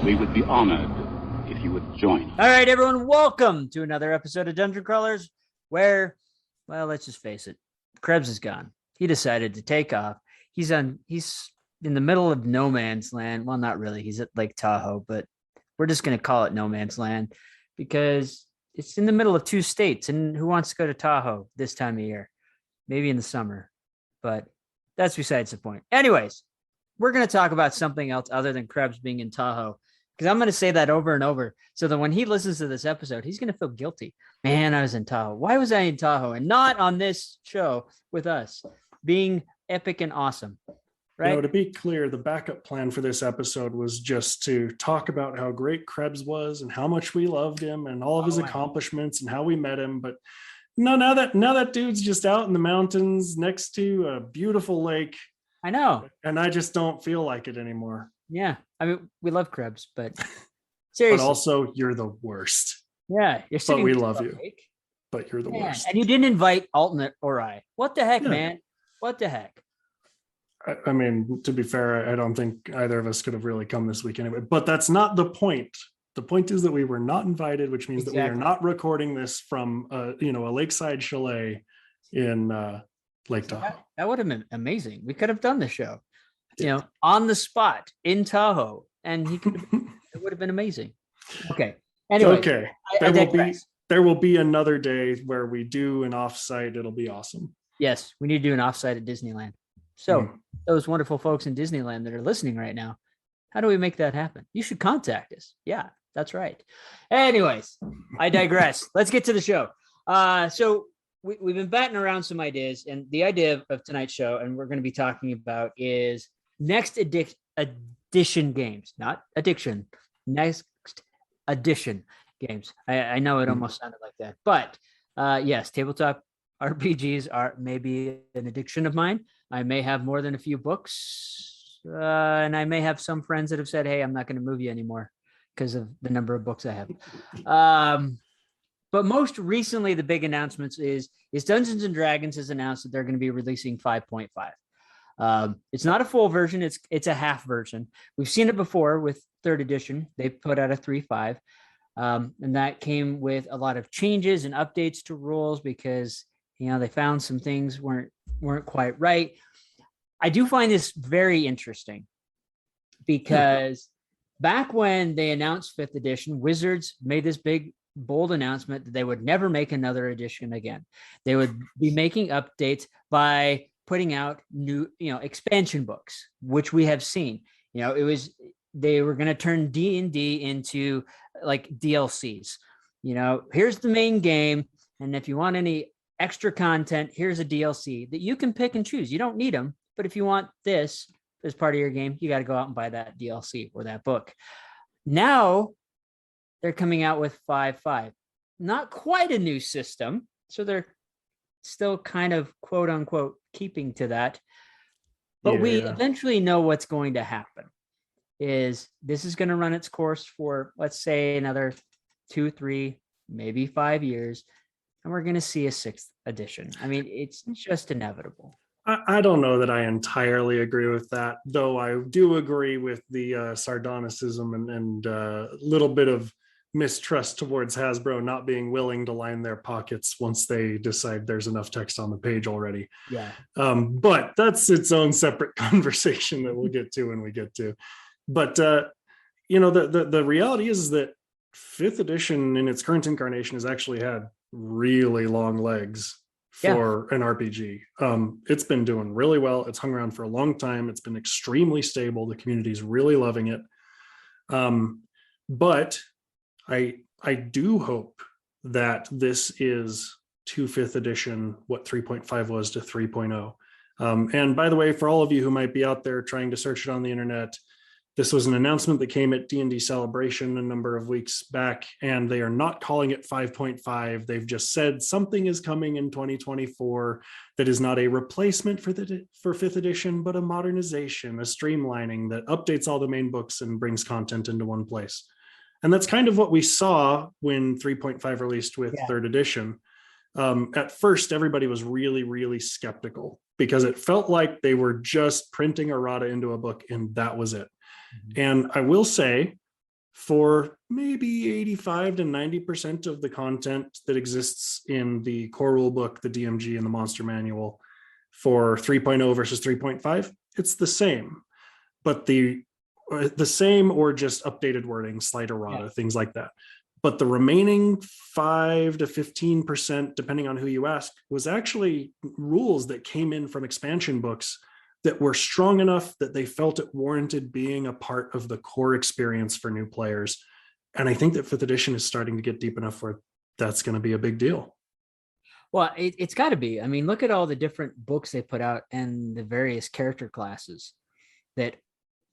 We would be honored if you would join us. All right, everyone, welcome to another episode of Dungeon Crawlers, where, well, let's just face it, Krebs is gone. He decided to take off. He's in the middle of no man's land. Well, not really. He's at Lake Tahoe, but we're just going to call it no man's land because it's in the middle of two states. And who wants to go to Tahoe this time of year? Maybe in the summer, but that's besides the point. Anyways, we're going to talk about something else other than Krebs being in Tahoe, because I'm going to say that over and over so that when he listens to this episode, he's going to feel guilty. Man, I was in Tahoe. Why was I in Tahoe and not on this show with us being epic and awesome? Right. You know, to be clear, the backup plan for this episode was just to talk about how great Krebs was and how much we loved him and all of his accomplishments and how we met him. But no, now that dude's just out in the mountains next to a beautiful lake. I know. And I just don't feel like it anymore. Yeah. I mean, we love Krebs, but seriously. But also, you're the worst. Yeah. You're but we love you. Lake. But you're the worst. And you didn't invite Alton or I. What the heck, man? What the heck? I mean, to be fair, I don't think either of us could have really come this week anyway. But that's not the point. The point is that we were not invited, which means that we are not recording this from a lakeside chalet in Lake Tahoe. That would have been amazing. We could have done the show, on the spot in Tahoe, and it would have been amazing. Okay. Anyway. Okay. There will be another day where we do an offsite. It'll be awesome. Yes, we need to do an offsite at Disneyland. So those wonderful folks in Disneyland that are listening right now, how do we make that happen? You should contact us. Yeah, that's right. Anyways, I digress. Let's get to the show. So we've been batting around some ideas, and the idea of tonight's show, and we're going to be talking about, is next edition games, not addiction, next edition games. I know it almost sounded like that, but yes, tabletop RPGs are maybe an addiction of mine. I may have more than a few books, and I may have some friends that have said, hey, I'm not going to move you anymore because of the number of books I have. But most recently, the big announcements is Dungeons and Dragons has announced that they're going to be releasing 5.5. It's not a full version. It's a half version. We've seen it before with third edition. They put out a 3.5. And that came with a lot of changes and updates to rules because, they found some things weren't quite right. I do find this very interesting because back when they announced fifth edition, Wizards made this big, bold announcement that they would never make another edition again. They would be making updates by putting out new, expansion books, which we have seen. They were going to turn D&D into like DLCs. Here's the main game, and if you want any extra content, here's a DLC that you can pick and choose. You don't need them, but if you want this as part of your game, you got to go out and buy that DLC or that book. Now they're coming out with 5.5. Not quite a new system, so they're still kind of quote unquote keeping to that. But we eventually know what's going to happen. This is going to run its course for, let's say, another 2, 3, maybe 5 years. And we're going to see a sixth edition. I mean, it's just inevitable. I don't know that I entirely agree with that, though I do agree with the sardonicism and a little bit of mistrust towards Hasbro not being willing to line their pockets once they decide there's enough text on the page already. Yeah. But that's its own separate conversation that we'll get to when we get to. But, the reality is that fifth edition in its current incarnation has actually had really long legs for an RPG. It's been doing really well. It's hung around for a long time. It's been extremely stable. The community's really loving it. But I do hope that this is to fifth edition what 3.5 was to 3.0. And by the way, for all of you who might be out there trying to search it on the internet, this was an announcement that came at D&D Celebration a number of weeks back, and they are not calling it 5.5. They've just said something is coming in 2024 that is not a replacement for fifth edition, but a modernization, a streamlining that updates all the main books and brings content into one place. And that's kind of what we saw when 3.5 released with third edition. At first, everybody was really, really skeptical because it felt like they were just printing errata into a book and that was it. And I will say for maybe 85 to 90% of the content that exists in the core rulebook, the DMG, and the monster manual for 3.0 versus 3.5. It's the same, but the same or just updated wording, slight errata, things like that. But the remaining 5 to 15%, depending on who you ask, was actually rules that came in from expansion books that were strong enough that they felt it warranted being a part of the core experience for new players. And I think that 5th edition is starting to get deep enough where that's going to be a big deal. Well, it's got to be. I mean, look at all the different books they put out and the various character classes that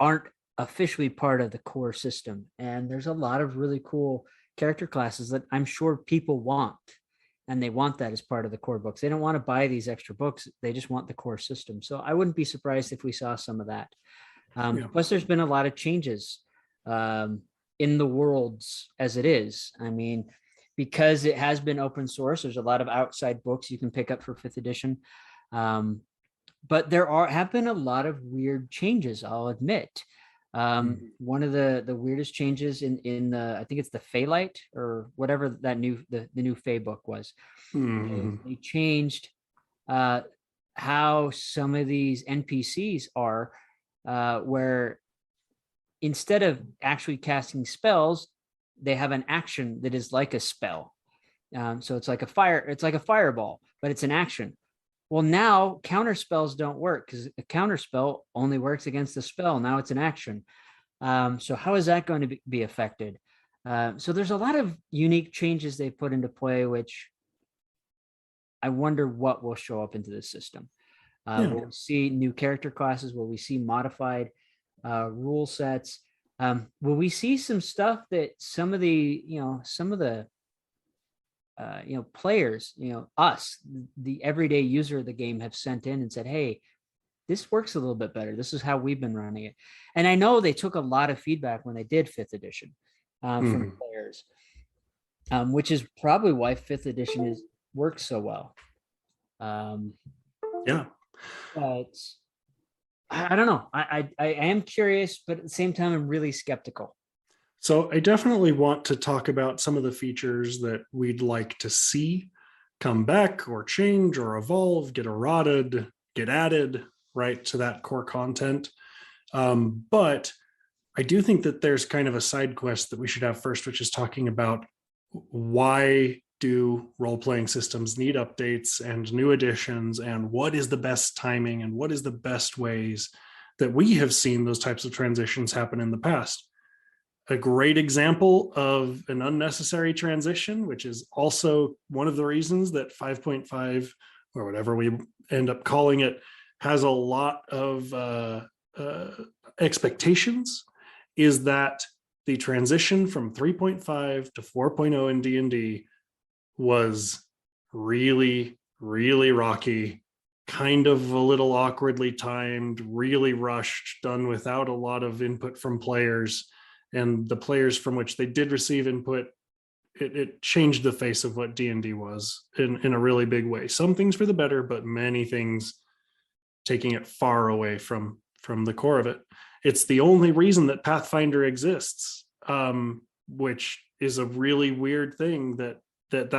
aren't officially part of the core system. And there's a lot of really cool character classes that I'm sure people want. And they want that as part of the core books. They don't want to buy these extra books. They just want the core system. So I wouldn't be surprised if we saw some of that. Plus, there's been a lot of changes in the worlds as it is. I mean, because it has been open source, there's a lot of outside books you can pick up for 5th edition. But there have been a lot of weird changes, I'll admit. One of the weirdest changes in the, I think it's the Feylight or whatever that the new Fey book was. They changed how some of these NPCs are, where instead of actually casting spells, they have an action that is like a spell. So it's like a fireball, but it's an action. Well, now counter spells don't work because a counter spell only works against the spell. Now it's an action. So how is that going to be affected? So there's a lot of unique changes they put into play, which I wonder what will show up into the system. Will we see new character classes? Will we see modified rule sets? Will we see some stuff that some of the players, us, the everyday user of the game, have sent in and said, hey, this works a little bit better. This is how we've been running it. And I know they took a lot of feedback when they did 5th edition from players, which is probably why 5th edition works so well. But I don't know. I am curious, but at the same time, I'm really skeptical. So I definitely want to talk about some of the features that we'd like to see come back or change or evolve, get errated, get added, right, to that core content. But I do think that there's kind of a side quest that we should have first, which is talking about why do role-playing systems need updates and new additions, and what is the best timing and what is the best ways that we have seen those types of transitions happen in the past. A great example of an unnecessary transition, which is also one of the reasons that 5.5 or whatever we end up calling it has a lot of expectations, is that the transition from 3.5 to 4.0 in D&D was really, really rocky, kind of a little awkwardly timed, really rushed, done without a lot of input from players. And the players from which they did receive input, it changed the face of what D&D was in a really big way. Some things for the better, but many things taking it far away from the core of it. It's the only reason that Pathfinder exists, which is a really weird thing that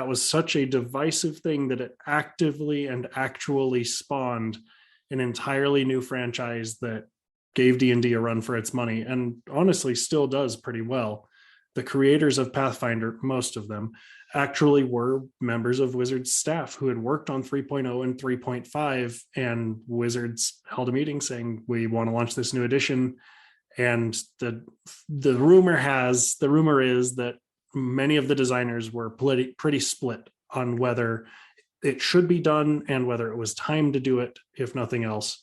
was such a divisive thing that it actively and actually spawned an entirely new franchise that gave D&D a run for its money, and honestly still does pretty well. The creators of Pathfinder, most of them, actually were members of Wizards staff who had worked on 3.0 and 3.5, and Wizards held a meeting saying, we want to launch this new edition. And the rumor is that many of the designers were pretty split on whether it should be done and whether it was time to do it, if nothing else.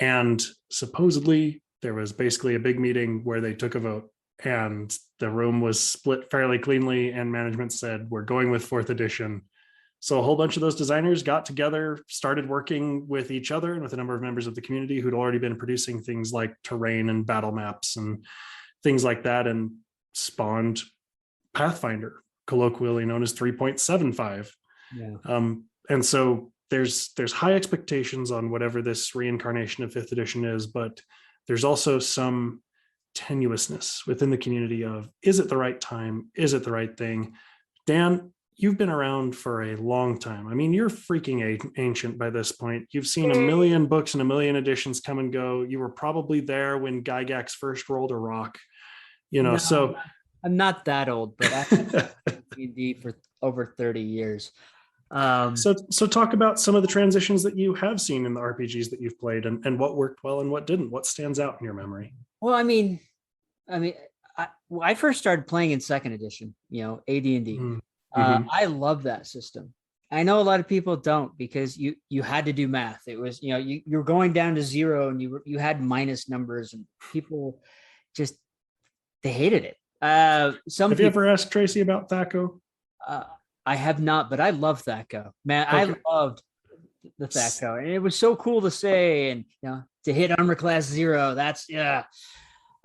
And supposedly there was basically a big meeting where they took a vote and the room was split fairly cleanly, and management said, we're going with 4th edition. So a whole bunch of those designers got together, started working with each other and with a number of members of the community who'd already been producing things like terrain and battle maps and things like that, and spawned Pathfinder, colloquially known as 3.75. And so there's high expectations on whatever this reincarnation of 5th edition is, but there's also some tenuousness within the community of, is it the right time? Is it the right thing? Dan, you've been around for a long time. I mean, you're freaking ancient by this point. You've seen a million books and a million editions come and go. You were probably there when Gygax first rolled a rock, No, so I'm not that old, but I've been D&D for over 30 years. So talk about some of the transitions that you have seen in the RPGs that you've played, and what worked well and what didn't. What stands out in your memory? Well, I first started playing in second edition, AD&D. Mm-hmm. I love that system. I know a lot of people don't, because you had to do math. It was, you're going down to zero, and you had minus numbers, and people just, they hated it. Have you ever asked Tracy about THAC0? I have not, but I love THAC0. Man, okay. I loved the THAC0, and it was so cool to say, and to hit armor class 0. That's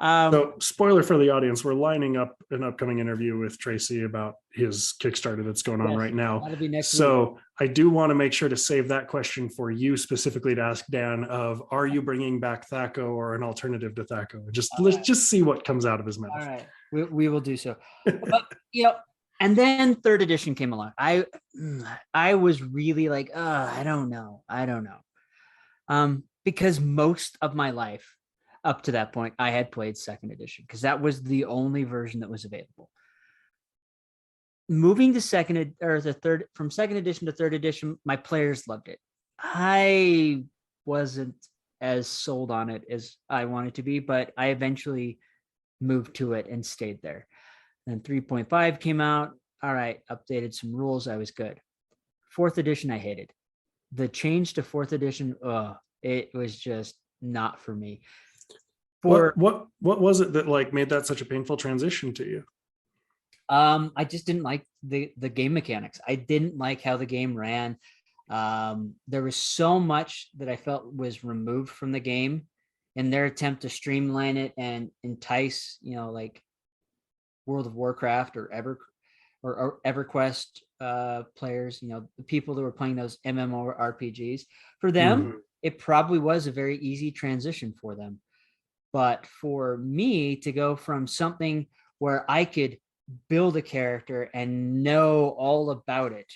so, spoiler for the audience: we're lining up an upcoming interview with Tracy about his Kickstarter that's going on right now. That'll be next week. Week. I do want to make sure to save that question for you specifically to ask Dan of, are you bringing back THAC0 or an alternative to THAC0? Let's just see what comes out of his mouth. All right, we will do so. But, and then third edition came along. I was really like, I don't know. Because most of my life up to that point, I had played second edition, because that was the only version that was available. Moving to from second edition to third edition, my players loved it. I wasn't as sold on it as I wanted to be, but I eventually moved to it and stayed there. Then 3.5 came out. All right, updated some rules. I was good. Fourth edition, I hated. The change to fourth edition, it was just not for me. What was it that made that such a painful transition to you? I just didn't like the game mechanics. I didn't like how the game ran. There was so much that I felt was removed from the game in their attempt to streamline it and entice, like World of Warcraft or EverQuest players, the people that were playing those MMORPGs. For them, it probably was a very easy transition for them. But for me to go from something where I could build a character and know all about it,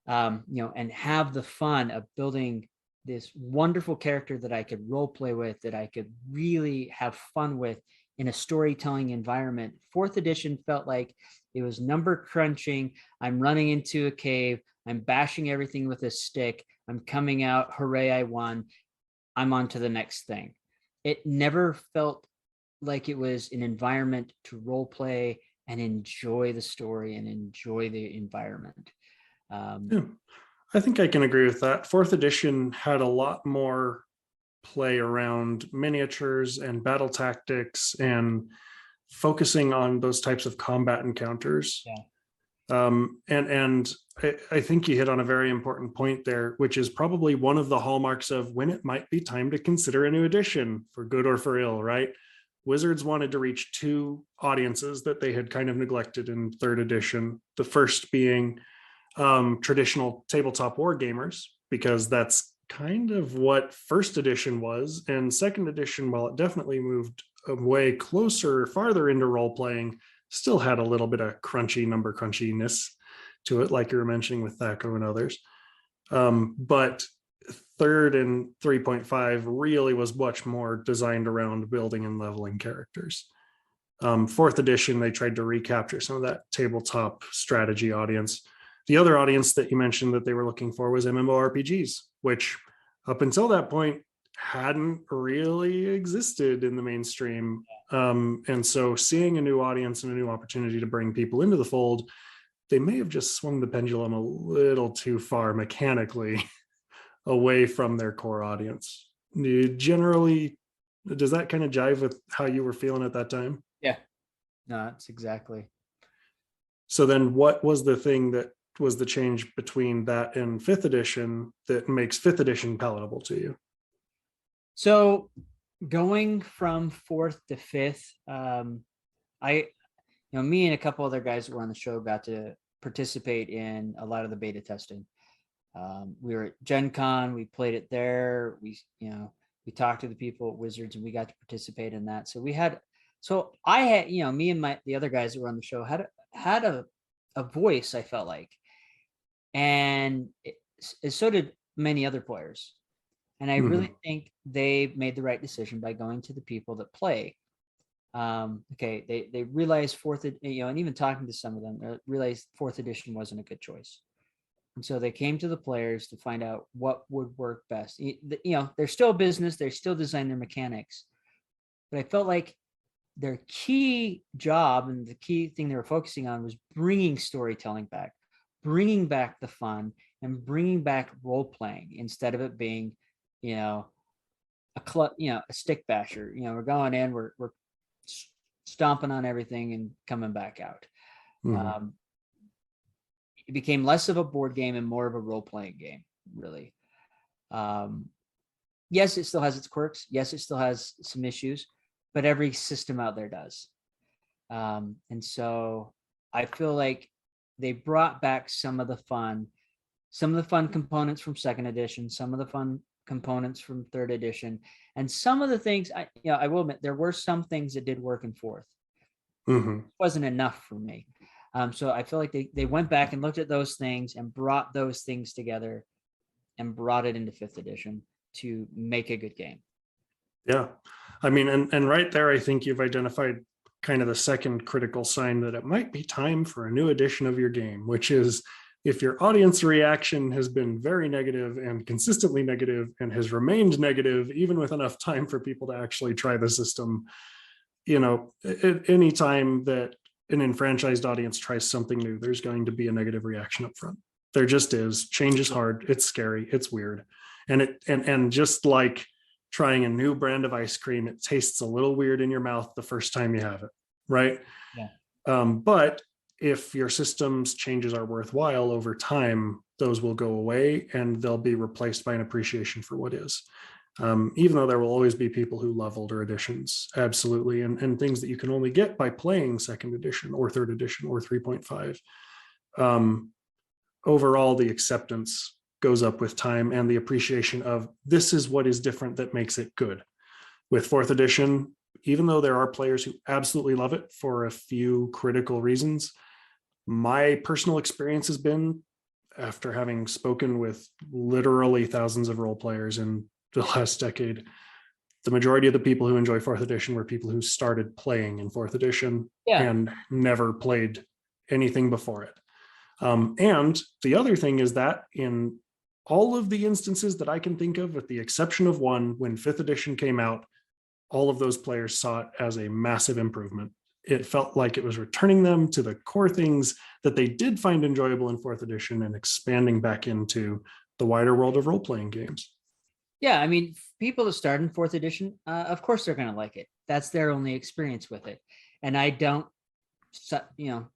and have the fun of building this wonderful character that I could role play with, that I could really have fun with in a storytelling environment. Fourth edition felt like it was number crunching. I'm running into a cave. I'm bashing everything with a stick. I'm coming out. Hooray, I won. I'm on to the next thing. It never felt like it was an environment to role play and enjoy the story and enjoy the environment. I think I can agree with that. Fourth edition had a lot more play around miniatures and battle tactics and focusing on those types of combat encounters. And I think you hit on a very important point there, which is probably one of the hallmarks of when it might be time to consider a new edition, for good or for ill, right? Wizards wanted to reach two audiences that they had kind of neglected in third edition. The first being traditional tabletop war gamers, because that's kind of what first edition was. And second edition, while it definitely moved way farther into role playing, still had a little bit of number crunchiness to it, like you were mentioning with THAC0 and others. But third and 3.5 really was much more designed around building and leveling characters. Fourth edition, they tried to recapture some of that tabletop strategy audience. The other audience that you mentioned that they were looking for was MMORPGs, which up until that point hadn't really existed in the mainstream. And so seeing a new audience and a new opportunity to bring people into the fold, they may have just swung the pendulum a little too far mechanically away from their core audience. Generally, does that kind of jive with how you were feeling at that time? Yeah, no, that's exactly. So then what was the thing that was the change between that and fifth edition that makes fifth edition palatable to you? So going from fourth to fifth, me and a couple other guys that were on the show got to participate in a lot of the beta testing. We were at Gen Con, we played it there. We talked to the people at Wizards and we got to participate in that. So we had So I had, me and the other guys that were on the show had a voice, I felt like, and so did many other players. And I really think they made the right decision by going to the people that play. Okay, they realized and even talking to some of them, realized fourth edition wasn't a good choice. And so they came to the players to find out what would work best. They're still a business, they still design their mechanics. But I felt like their key job and the key thing they were focusing on was bringing storytelling back, bringing back the fun, and bringing back role playing instead of it being, a stick basher. We're going in, we're stomping on everything and coming back out. It became less of a board game and more of a role playing game, really. Yes, it still has its quirks. Yes, it still has some issues, but every system out there does. And so I feel like they brought back some of the fun components from second edition, some of the fun components from third edition, and some of the things I will admit there were some things that did work in fourth. It wasn't enough for me. So I feel like they went back and looked at those things and brought those things together and brought it into fifth edition to make a good game. Yeah. I mean, and right there, I think you've identified kind of the second critical sign that it might be time for a new edition of your game, which is if your audience reaction has been very negative and consistently negative and has remained negative, even with enough time for people to actually try the system, any time that an enfranchised audience tries something new, there's going to be a negative reaction up front. There just is. Change is hard. It's scary. It's weird. And just like trying a new brand of ice cream, it tastes a little weird in your mouth the first time you have it, right? Yeah. But if your system's changes are worthwhile over time, those will go away and they'll be replaced by an appreciation for what is. Even though there will always be people who love older editions, absolutely, and things that you can only get by playing second edition or third edition or 3.5. Overall, the acceptance goes up with time and the appreciation of this is what is different that makes it good. With fourth edition, even though there are players who absolutely love it for a few critical reasons, my personal experience has been, after having spoken with literally thousands of role players in the last decade, the majority of the people who enjoy fourth edition were people who started playing in fourth edition and never played anything before it. And the other thing is that in all of the instances that I can think of, with the exception of one, when fifth edition came out, all of those players saw it as a massive improvement. It felt like it was returning them to the core things that they did find enjoyable in fourth edition and expanding back into the wider world of role-playing games. Yeah, I mean, people that start in fourth edition, of course they're going to like it. That's their only experience with it. And I don't,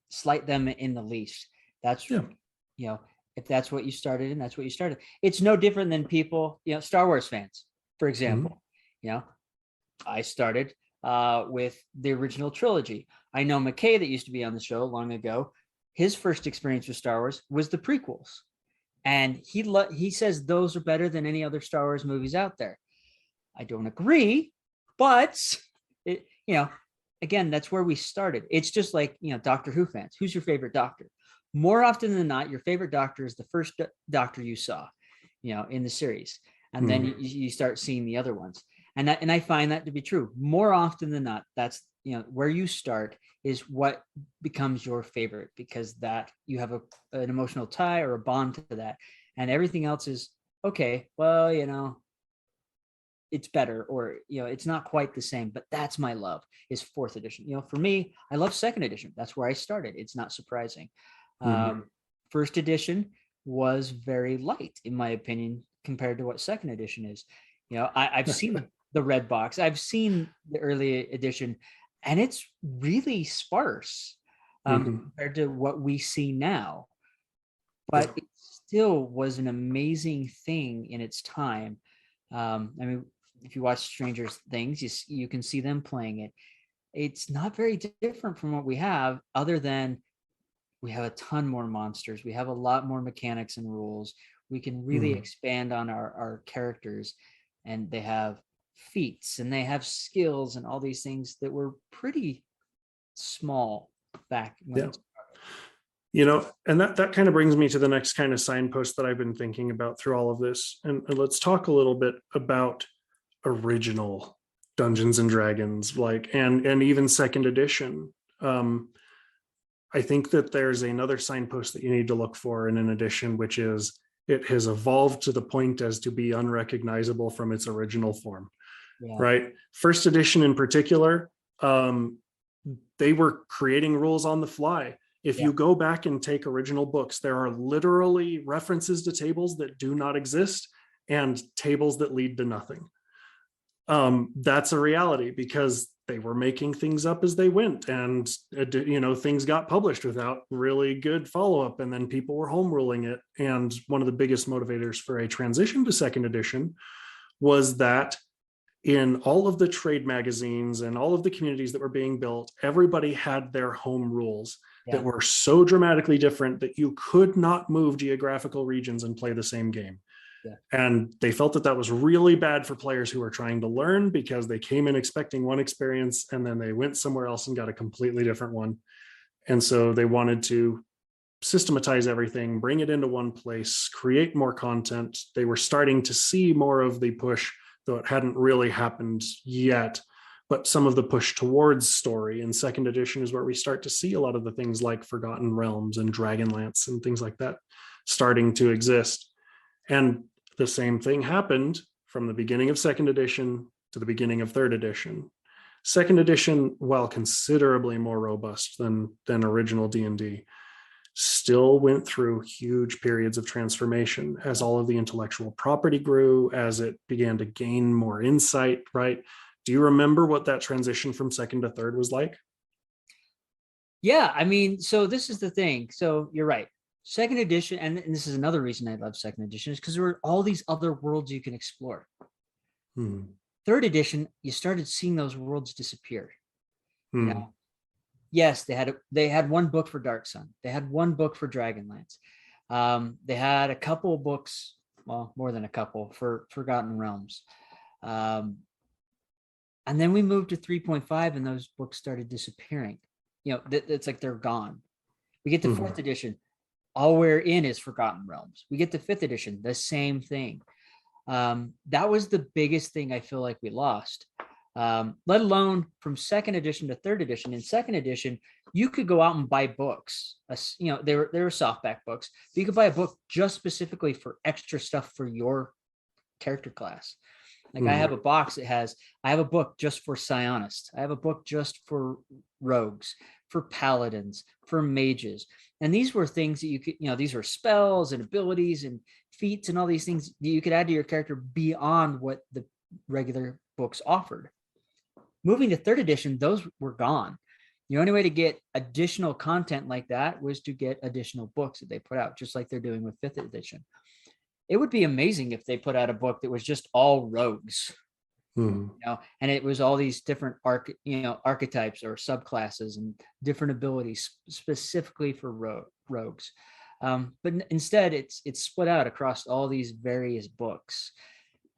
slight them in the least. That's, if that's what you started in, that's what you started. It's no different than people, Star Wars fans, for example. I started with the original trilogy. I know McKay that used to be on the show long ago. His first experience with Star Wars was the prequels. And he says those are better than any other Star Wars movies out there. I don't agree, but again, that's where we started. It's just like, Doctor Who fans. Who's your favorite Doctor? More often than not, your favorite Doctor is the first Doctor you saw, in the series. And then you start seeing the other ones. And I find that to be true. More often than not, that's, where you start is what becomes your favorite, because that you have an emotional tie or a bond to that. And everything else is, okay, well, it's better, or, it's not quite the same, but that's my love, is fourth edition. For me, I love second edition. That's where I started. It's not surprising. First edition was very light, in my opinion, compared to what second edition is. I've seen the red box. I've seen the early edition, and it's really sparse compared to what we see now. But it still was an amazing thing in its time. I mean, if you watch Stranger Things, you can see them playing it. It's not very different from what we have, other than we have a ton more monsters. We have a lot more mechanics and rules. We can really expand on our characters, and they have feats and they have skills and all these things that were pretty small back when. Yeah. You know, and that kind of brings me to the next kind of signpost that I've been thinking about through all of this. And let's talk a little bit about original Dungeons and Dragons, like, and even second edition. I think that there's another signpost that you need to look for in an edition, which is it has evolved to the point as to be unrecognizable from its original form. Yeah. Right? First edition in particular, they were creating rules on the fly. If you go back and take original books, there are literally references to tables that do not exist and tables that lead to nothing. That's a reality because they were making things up as they went, and you know, things got published without really good follow-up, and then people were home ruling it. And one of the biggest motivators for a transition to second edition was that in all of the trade magazines and all of the communities that were being built, everybody had their home rules that were so dramatically different that you could not move geographical regions and play the same game. And they felt that that was really bad for players who were trying to learn, because they came in expecting one experience and then they went somewhere else and got a completely different one. And so they wanted to systematize everything, bring it into one place, create more content. They were starting to see more of the push, though it hadn't really happened yet, but some of the push towards story. In second edition is where we start to see a lot of the things like Forgotten Realms and Dragonlance and things like that starting to exist. And the same thing happened from the beginning of second edition to the beginning of third edition. Second edition, while considerably more robust than original D&D, still went through huge periods of transformation as all of the intellectual property grew, as it began to gain more insight, right? Do you remember what that transition from second to third was like? Yeah, I mean, so this is the thing. So you're right. Second edition, and this is another reason I love second edition, is because there were all these other worlds you can explore. Third edition, you started seeing those worlds disappear. You know, yes, they had one book for Dark Sun. They had one book for Dragonlance. They had a couple of books, well, more than a couple, for Forgotten Realms. And then we moved to 3.5 and those books started disappearing. You know, it's like they're gone. We get to fourth edition. All we're in is Forgotten Realms. We get to fifth edition, the same thing. That was the biggest thing I feel like we lost, let alone from second edition to third edition. In second edition, you could go out and buy books. You know, they were softback books, but you could buy a book just specifically for extra stuff for your character class. Like I have a box that I have a book just for Psionists. I have a book just for rogues, for paladins, for mages. And these were things that you could, you know, these were spells and abilities and feats and all these things that you could add to your character beyond what the regular books offered. Moving to third edition, those were gone. The only way to get additional content like that was to get additional books that they put out, just like they're doing with fifth edition. It would be amazing if they put out a book that was just all rogues, you know, and it was all these different archetypes or subclasses and different abilities specifically for rogues. But instead, it's split out across all these various books.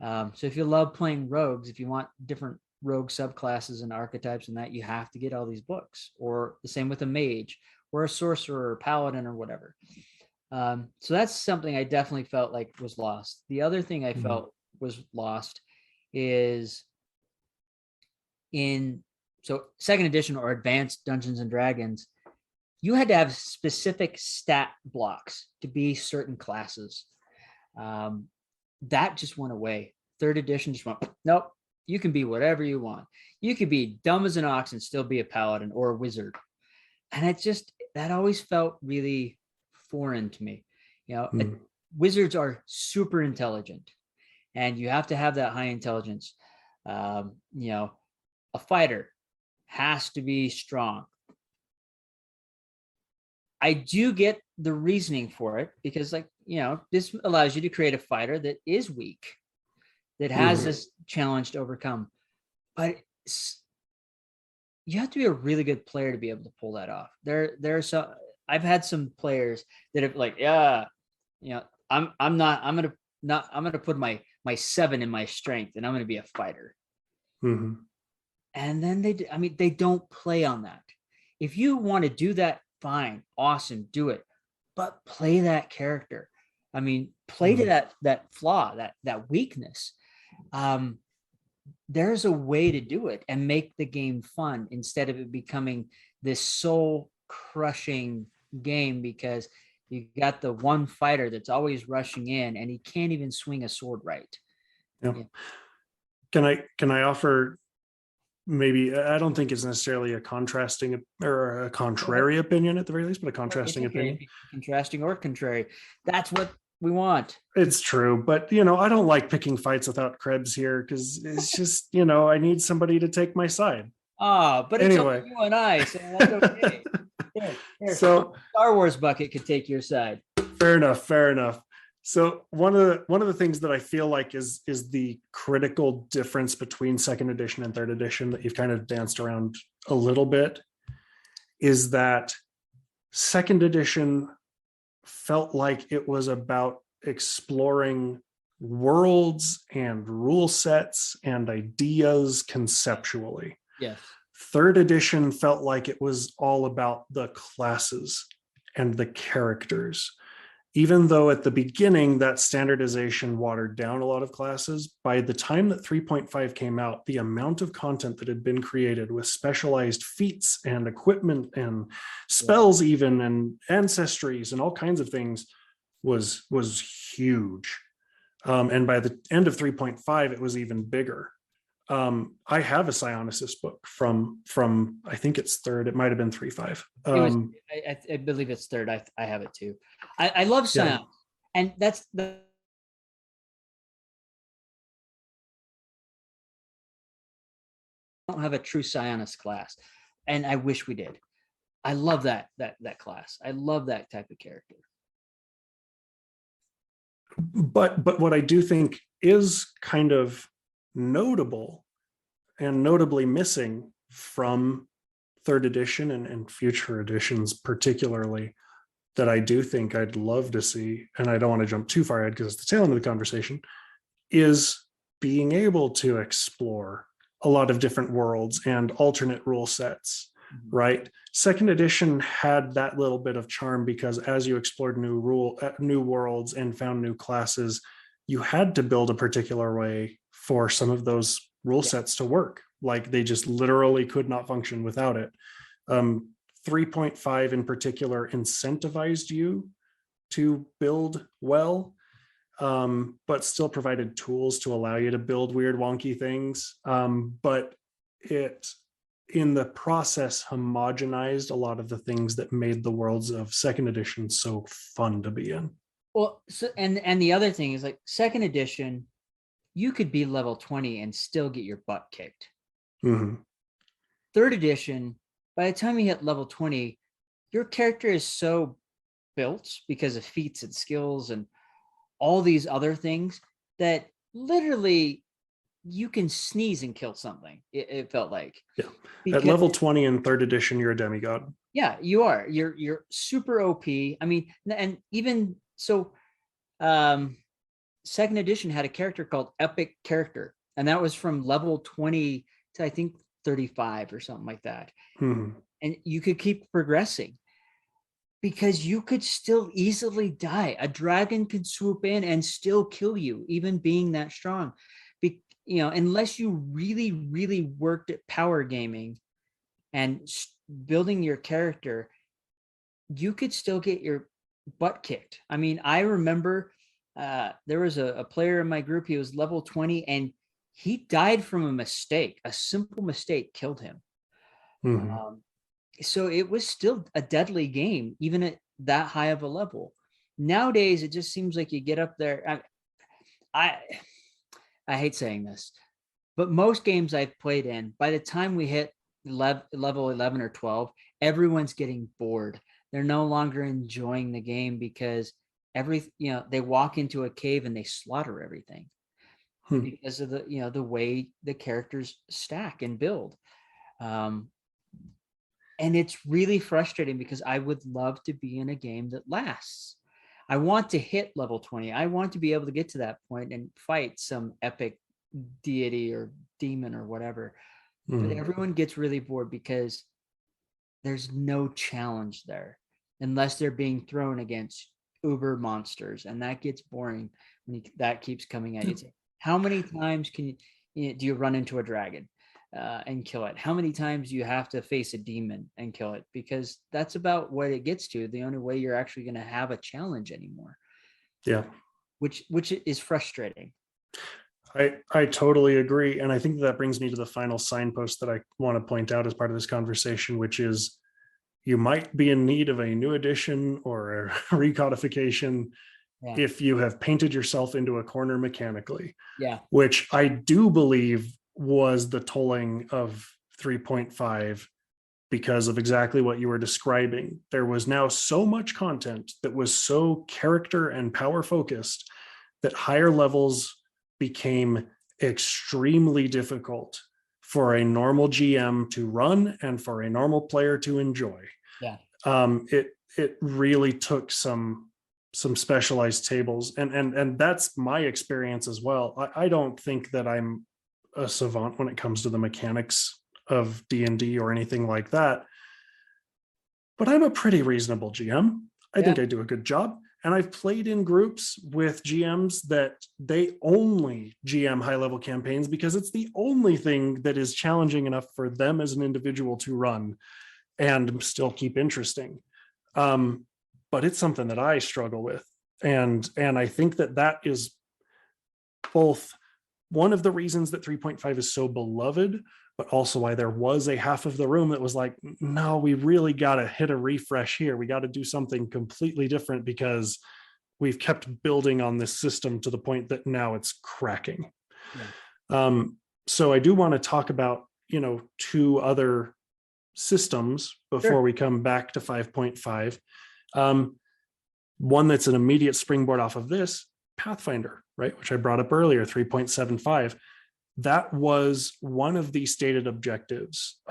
So if you love playing rogues, if you want different rogue subclasses and archetypes and that, you have to get all these books, or the same with a mage or a sorcerer or paladin or whatever. So that's something I definitely felt like was lost. The other thing I felt was lost is so second edition or advanced Dungeons and Dragons, you had to have specific stat blocks to be certain classes. That just went away. Third edition just went, nope, you can be whatever you want. You could be dumb as an ox and still be a paladin or a wizard. And that always felt really foreign to me. You know, wizards are super intelligent and you have to have that high intelligence. You know, a fighter has to be strong. I do get the reasoning for it because, like, you know, this allows you to create a fighter that is weak, that has this challenge to overcome. But you have to be a really good player to be able to pull that off. I've had some players that have like, yeah, you know, I'm gonna put my 7 in my strength and I'm gonna be a fighter. Mm-hmm. And then they don't play on that. If you want to do that, fine, awesome, do it, but play that character. I mean, play to that flaw, that weakness. There's a way to do it and make the game fun instead of it becoming this soul crushing game because you got the one fighter that's always rushing in and he can't even swing a sword right. Yeah. Yeah. Can I offer, maybe, I don't think it's necessarily a contrasting or a contrary opinion at the very least, but a contrasting opinion. Contrasting or contrary. That's what we want. It's true, but I don't like picking fights without Krebs here because it's just, I need somebody to take my side. But Anyway. it's only you and I, so that's okay. Here. So Star Wars bucket could take your side. Fair enough. So one of the things that I feel like is the critical difference between second edition and third edition that you've kind of danced around a little bit is that second edition felt like it was about exploring worlds and rule sets and ideas conceptually. Yes. Third edition felt like it was all about the classes and the characters. Even though at the beginning that standardization watered down a lot of classes, by the time that 3.5 came out, the amount of content that had been created with specialized feats and equipment and spells even and ancestries and all kinds of things was huge. And by the end of 3.5, it was even bigger. I have a Psionicist book from I think it's third. It might have been 3.5. I believe it's third. I have it too. I love Psion, and that's the. Don't have a true Psionist class, and I wish we did. I love that class. I love that type of character. But what I do think is kind of notable and notably missing from third edition and future editions particularly, that I do think I'd love to see, and I don't want to jump too far ahead because it's the tail end of the conversation, is being able to explore a lot of different worlds and alternate rule sets, right? Second edition had that little bit of charm because as you explored new worlds and found new classes, you had to build a particular way for some of those rule sets to work. Like they just literally could not function without it. 3.5 in particular incentivized you to build well, but still provided tools to allow you to build weird wonky things. But it, in the process, homogenized a lot of the things that made the worlds of second edition so fun to be in. Well, so and the other thing is like second edition, you could be level 20 and still get your butt kicked. Mm-hmm. Third edition, by the time you hit level 20, your character is so built because of feats and skills and all these other things that literally you can sneeze and kill something. It felt like. Yeah. At level 20 in third edition, you're a demigod. Yeah, you are. You're super OP. I mean, and even so, second edition had a character called Epic Character, and that was from level 20 to I think 35 or something like that. Mm-hmm. And you could keep progressing because you could still easily die. A dragon could swoop in and still kill you, even being that strong. Unless you really, really worked at power gaming and building your character, you could still get your butt kicked. I mean, I remember there was a player in my group. He was level 20 and he died from a mistake. A simple mistake killed him. Mm-hmm. So it was still a deadly game, even at that high of a level. Nowadays, it just seems like you get up there. I hate saying this, but most games I've played in, by the time we hit level 11 or 12, everyone's getting bored. They're no longer enjoying the game because they walk into a cave and they slaughter everything because of the way the characters stack and build. And it's really frustrating because I would love to be in a game that lasts. I want to hit level 20. I want to be able to get to that point and fight some epic deity or demon or whatever. But everyone gets really bored because there's no challenge there unless they're being thrown against uber monsters, and that gets boring when that keeps coming at you. It's like, how many times do you run into a dragon and kill it? How many times do you have to face a demon and kill it? Because that's about what it gets to. The only way you're actually going to have a challenge anymore. Yeah. Which is frustrating. I totally agree. And I think that brings me to the final signpost that I want to point out as part of this conversation, which is you might be in need of a new edition or a recodification if you have painted yourself into a corner mechanically. Yeah. Which I do believe was the tolling of 3.5 because of exactly what you were describing. There was now so much content that was so character and power focused that higher levels became extremely difficult for a normal GM to run and for a normal player to enjoy. Yeah. It really took some specialized tables, and that's my experience as well. I don't think that I'm a savant when it comes to the mechanics of D&D or anything like that, but I'm a pretty reasonable GM. I think I do a good job. And I've played in groups with GMs that they only GM high-level campaigns because it's the only thing that is challenging enough for them as an individual to run and still keep interesting. But it's something that I struggle with. And I think that is both one of the reasons that 3.5 is so beloved, but also why there was a half of the room that was like, no, we really got to hit a refresh here. We got to do something completely different because we've kept building on this system to the point that now it's cracking. Yeah. So I do want to talk about, two other systems before we come back to 5.5. One that's an immediate springboard off of this, Pathfinder, right? Which I brought up earlier, 3.75. That was one of the stated objectives,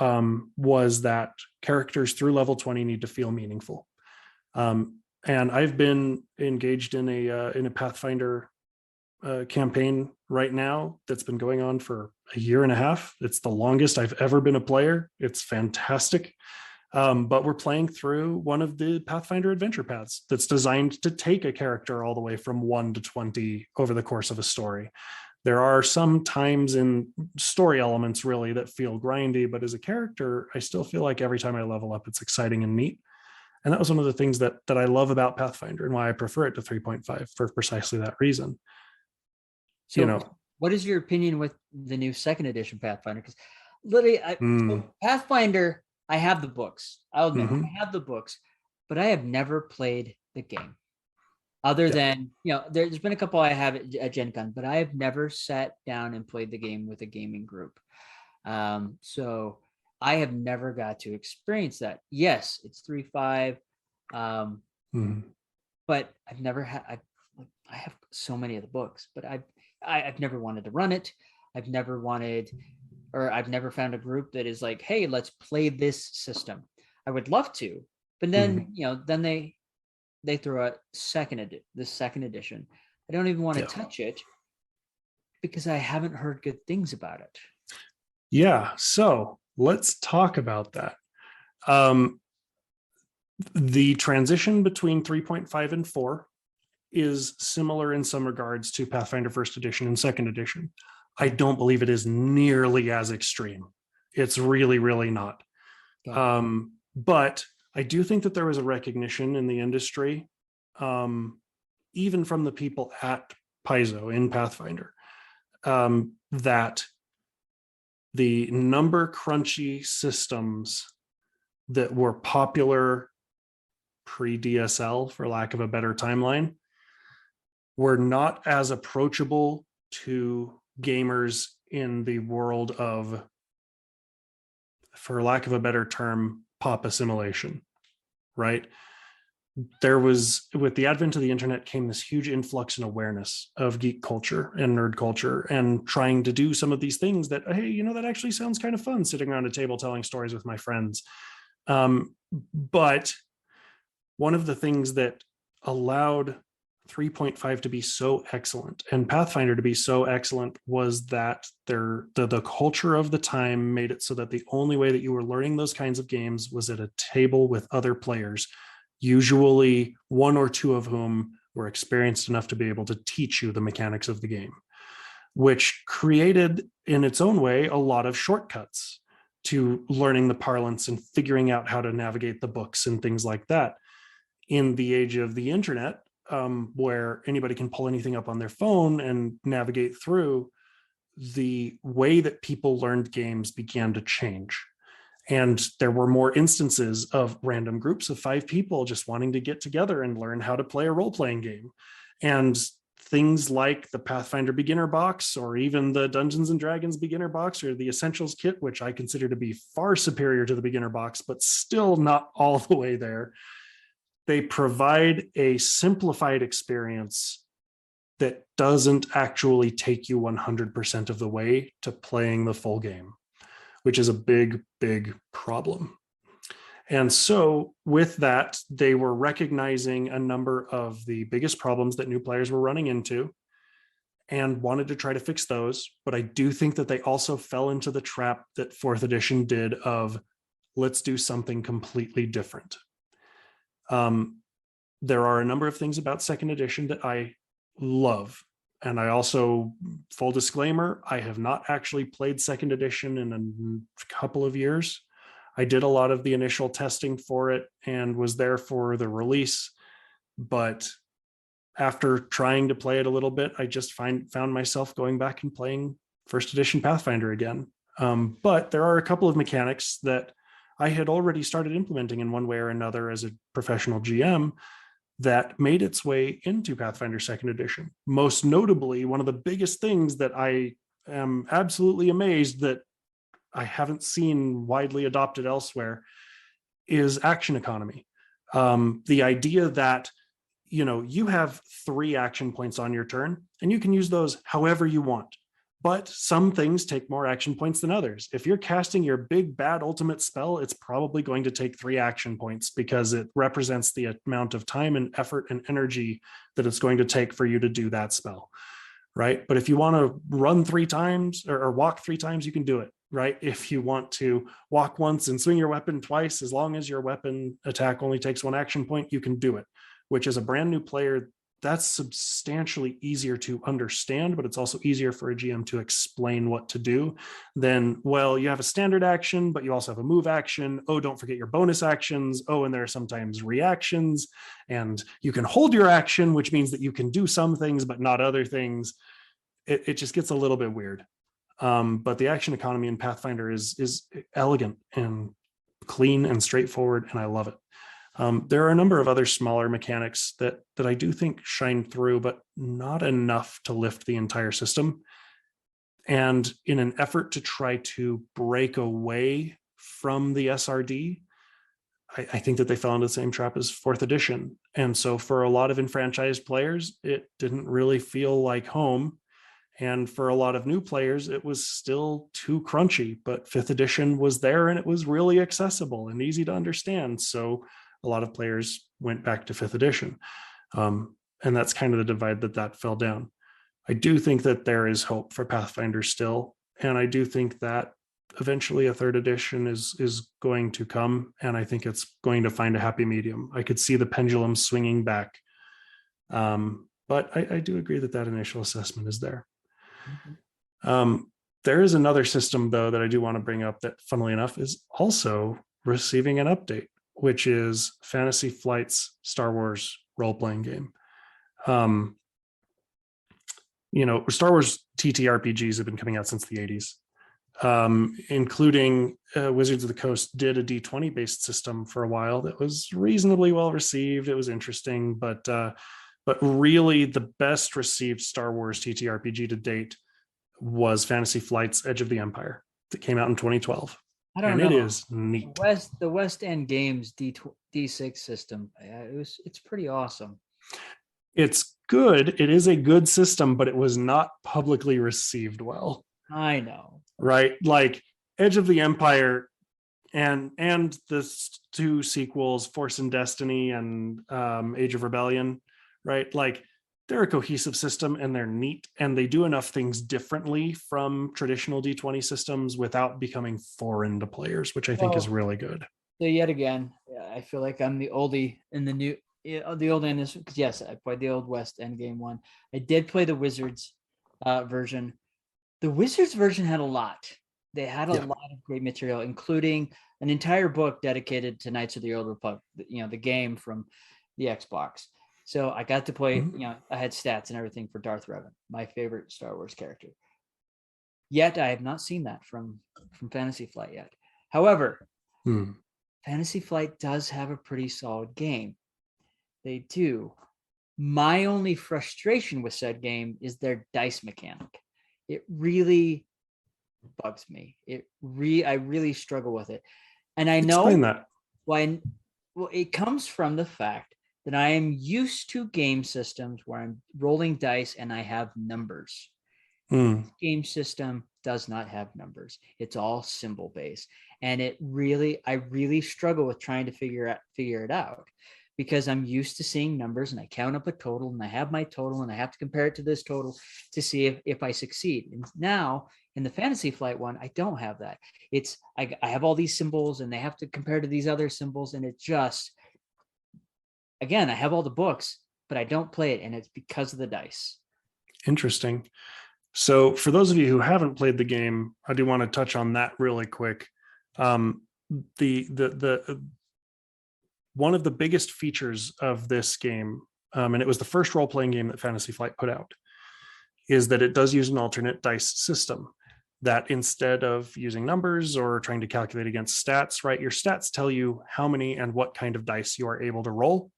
was that characters through level 20 need to feel meaningful. And I've been engaged in a Pathfinder campaign right now that's been going on for a year and a half. It's the longest I've ever been a player. It's fantastic. But we're playing through one of the Pathfinder adventure paths that's designed to take a character all the way from 1 to 20 over the course of a story. There are some times in story elements really that feel grindy, but as a character, I still feel like every time I level up, it's exciting and neat. And that was one of the things that I love about Pathfinder and why I prefer it to 3.5 for precisely that reason. So what is your opinion with the new second edition Pathfinder? Because literally, so Pathfinder, I have the books. I'll admit, I have the books, but I have never played the game. Other than, there's been a couple I have at Gen Con, but I have never sat down and played the game with a gaming group. So I have never got to experience that. Yes, it's 3.5, but I've never had. I have so many of the books, but I've never wanted to run it. I've never found a group that is like, hey, let's play this system. I would love to, but then then they throw out the second edition. I don't even want to touch it because I haven't heard good things about it. Yeah, so let's talk about that. The transition between 3.5 and 4 is similar in some regards to Pathfinder First Edition and Second Edition. I don't believe it is nearly as extreme. It's really, really not. Okay. But I do think that there was a recognition in the industry, even from the people at Paizo in Pathfinder, that the number crunchy systems that were popular pre-DSL, for lack of a better timeline, were not as approachable to gamers in the world of, for lack of a better term, pop assimilation, right? There was, with the advent of the internet, came this huge influx and awareness of geek culture and nerd culture and trying to do some of these things that, hey, that actually sounds kind of fun, sitting around a table telling stories with my friends. But one of the things that allowed 3.5 to be so excellent and Pathfinder to be so excellent was that the culture of the time made it so that the only way that you were learning those kinds of games was at a table with other players, usually one or two of whom were experienced enough to be able to teach you the mechanics of the game, which created in its own way a lot of shortcuts to learning the parlance and figuring out how to navigate the books and things like that. In the age of the internet, where anybody can pull anything up on their phone and navigate through, the way that people learned games began to change. And there were more instances of random groups of 5 people just wanting to get together and learn how to play a role-playing game. And things like the Pathfinder beginner box, or even the Dungeons and Dragons beginner box, or the Essentials kit, which I consider to be far superior to the beginner box, but still not all the way there. They provide a simplified experience that doesn't actually take you 100% of the way to playing the full game, which is a big, big problem. And so with that, they were recognizing a number of the biggest problems that new players were running into and wanted to try to fix those. But I do think that they also fell into the trap that 4th edition did of, let's do something completely different. There are a number of things about 2nd edition that I love. And I also, full disclaimer, I have not actually played 2nd edition in a couple of years. I did a lot of the initial testing for it and was there for the release. But after trying to play it a little bit, I just found myself going back and playing 1st edition Pathfinder again. But there are a couple of mechanics that I had already started implementing in one way or another as a professional GM that made its way into Pathfinder 2nd edition. Most notably, one of the biggest things that I am absolutely amazed that I haven't seen widely adopted elsewhere is action economy. The idea that, you have 3 action points on your turn and you can use those however you want. But some things take more action points than others. If you're casting your big bad ultimate spell, it's probably going to take 3 action points because it represents the amount of time and effort and energy that it's going to take for you to do that spell, right? But if you want to run 3 times or walk 3 times, you can do it, right? If you want to walk once and swing your weapon twice, as long as your weapon attack only takes 1 action point, you can do it, which as a brand new player, that's substantially easier to understand, but it's also easier for a GM to explain what to do than, well, you have a standard action, but you also have a move action. Oh, don't forget your bonus actions. Oh, and there are sometimes reactions, and you can hold your action, which means that you can do some things, but not other things. It just gets a little bit weird. But the action economy in Pathfinder is elegant and clean and straightforward, and I love it. There are a number of other smaller mechanics that I do think shine through, but not enough to lift the entire system. And in an effort to try to break away from the SRD, I think that they fell into the same trap as 4th edition. And so for a lot of enfranchised players, it didn't really feel like home. And for a lot of new players, it was still too crunchy, but 5th edition was there and it was really accessible and easy to understand. So a lot of players went back to 5th edition. And that's kind of the divide that fell down. I do think that there is hope for Pathfinder still. And I do think that eventually a 3rd edition is going to come. And I think it's going to find a happy medium. I could see the pendulum swinging back. But I do agree that initial assessment is there. There is another system, though, that I do want to bring up that, funnily enough, is also receiving an update, which is Fantasy Flight's Star Wars role-playing game. Star Wars TTRPGs have been coming out since the 80s, including Wizards of the Coast did a D20 based system for a while that was reasonably well received. It was interesting, but really the best received Star Wars TTRPG to date was Fantasy Flight's Edge of the Empire that came out in 2012. I don't know. It is neat. The West End Games D6 system. It's pretty awesome. It's good. It is a good system, but it was not publicly received well. I know. Right? Like Edge of the Empire and the 2 sequels, Force and Destiny and Age of Rebellion, right? Like they're a cohesive system and they're neat, and they do enough things differently from traditional D20 systems without becoming foreign to players, which I think is really good. So yet again, I feel like I'm the oldie in the new. The old end is because yes, I played the Old West Endgame one. I did play the Wizards version. The Wizards version had a lot. They had a lot of great material, including an entire book dedicated to Knights of the Old Republic. The game from the Xbox. So I got to play. I had stats and everything for Darth Revan, my favorite Star Wars character. Yet I have not seen that from Fantasy Flight yet. However, Fantasy Flight does have a pretty solid game. They do. My only frustration with said game is their dice mechanic. It really bugs me. I really struggle with it. And I know explain that. Well, it comes from the fact that I am used to game systems where I'm rolling dice and I have numbers. This game system does not have numbers. It's all symbol based. And I really struggle with trying to figure it out, because I'm used to seeing numbers and I count up a total and I have my total and I have to compare it to this total to see if I succeed. And now in the Fantasy Flight one, I don't have that. I have all these symbols and they have to compare to these other symbols. And it just, again, I have all the books, but I don't play it. And it's because of the dice. Interesting. So for those of you who haven't played the game, I do want to touch on that really quick. The one of the biggest features of this game, and it was the first role-playing game that Fantasy Flight put out, is that it does use an alternate dice system. That instead of using numbers or trying to calculate against stats, right, your stats tell you how many and what kind of dice you are able to roll.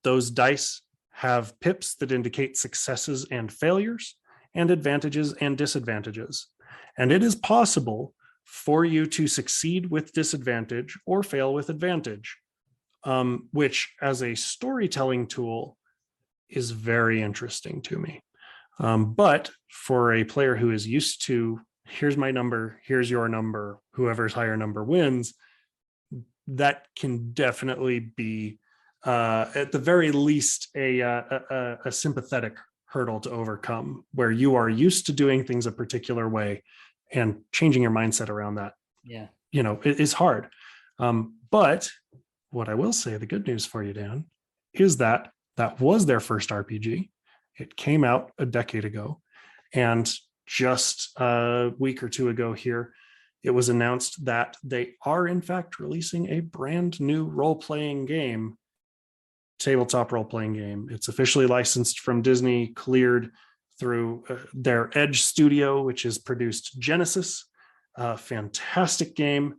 Those dice have pips that indicate successes and failures, and advantages and disadvantages. And it is possible for you to succeed with disadvantage or fail with advantage, which as a storytelling tool is very interesting to me. But for a player who is used to, here's my number, here's your number, whoever's higher number wins, that can definitely be, at the very least, a sympathetic hurdle to overcome, where you are used to doing things a particular way and changing your mindset around that. Yeah. It is hard. But what I will say, the good news for you, Dan, is that was their first RPG. It came out a decade ago. And just a week or two ago here, it was announced that they are in fact releasing a brand new role-playing game, tabletop role-playing game. It's officially licensed from Disney, cleared through their Edge studio, which has produced Genesis, a fantastic game.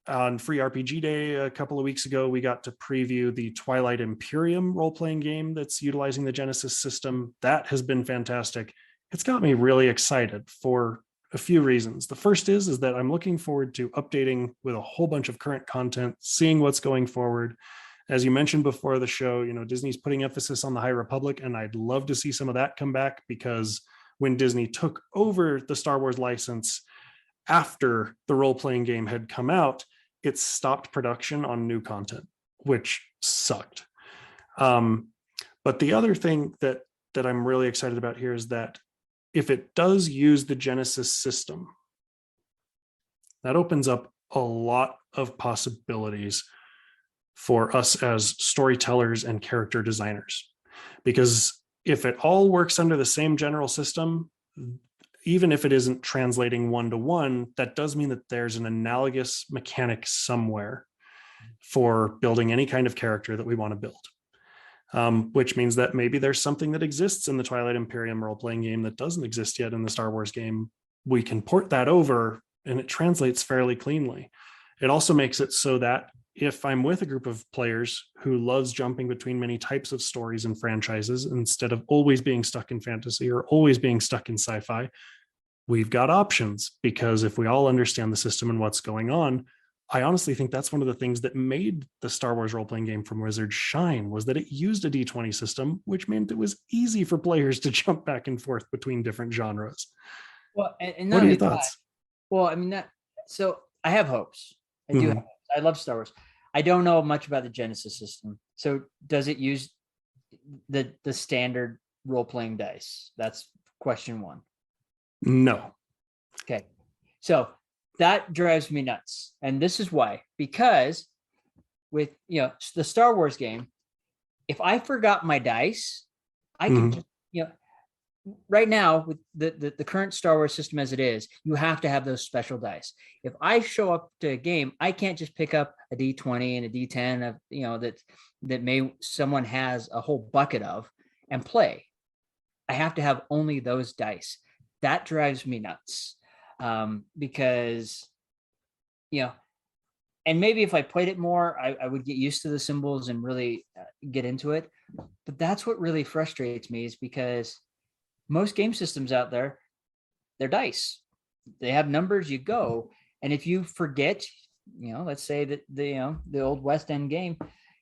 On Free RPG Day a couple of weeks ago, we got to preview the Twilight Imperium role-playing game that's utilizing the Genesis system. That has been fantastic. It's got me really excited for a few reasons. The first is that I'm looking forward to updating with a whole bunch of current content, seeing what's going forward. As you mentioned before the show, Disney's putting emphasis on the High Republic, and I'd love to see some of that come back, because when Disney took over the Star Wars license after the role-playing game had come out, it stopped production on new content, which sucked. But the other thing that I'm really excited about here is that if it does use the Genesis system, that opens up a lot of possibilities for us as storytellers and character designers. Because if it all works under the same general system, even if it isn't translating one-to-one, that does mean that there's an analogous mechanic somewhere for building any kind of character that we want to build. Which means that maybe there's something that exists in the Twilight Imperium role-playing game that doesn't exist yet in the Star Wars game. We can port that over and it translates fairly cleanly. It also makes it so that if I'm with a group of players who loves jumping between many types of stories and franchises, instead of always being stuck in fantasy or always being stuck in sci-fi, we've got options. Because if we all understand the system and what's going on, I honestly think that's one of the things that made the Star Wars role-playing game from Wizards shine, was that it used a D20 system, which meant it was easy for players to jump back and forth between different genres. Well, and what are your thoughts? Well, I mean, so I have hopes. I do have hopes. I love Star Wars. I don't know much about the Genesis system. So does it use the standard role-playing dice? That's question one. No. Okay. So that drives me nuts. And this is why, because with, the Star Wars game, if I forgot my dice, I can just, right now with the current Star Wars system as it is, you have to have those special dice. If I show up to a game, I can't just pick up a D20 and a D10 of, that someone has a whole bucket of and play. I have to have only those dice. That drives me nuts. Because, and maybe if I played it more, I would get used to the symbols and really get into it. But that's what really frustrates me, is because most game systems out there, they're dice. They have numbers, you go. And if you forget, let's say that the old West End game,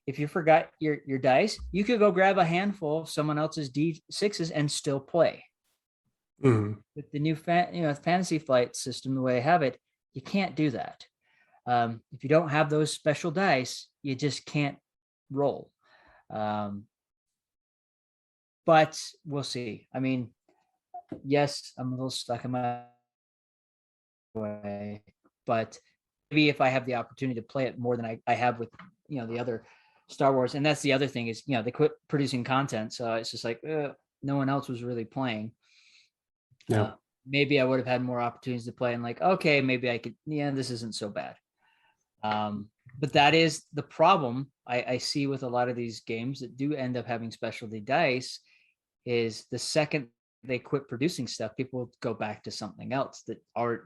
if you forgot your dice, you could go grab a handful of someone else's D6s and still play. With the new Fantasy Flight system, the way I have it, you can't do that. If you don't have those special dice, you just can't roll. But we'll see. I mean, yes, I'm a little stuck in my way, but maybe if I have the opportunity to play it more than I have with the other Star Wars, and that's the other thing is they quit producing content, so it's just like no one else was really playing. Yeah. Maybe I would have had more opportunities to play and like, okay, maybe I could, this isn't so bad. But that is the problem I see with a lot of these games that do end up having specialty dice, is the second they quit producing stuff, people go back to something else that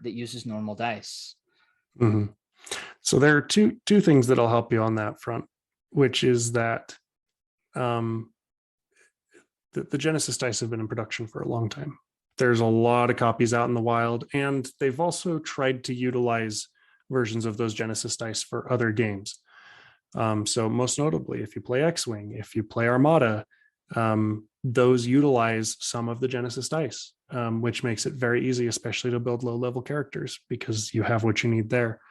uses normal dice. So there are two things that'll help you on that front, which is that the Genesis dice have been in production for a long time. There's a lot of copies out in the wild, and they've also tried to utilize versions of those Genesis dice for other games. So most notably, if you play X-Wing, if you play Armada, those utilize some of the Genesis dice, which makes it very easy, especially to build low-level characters, because you have what you need there.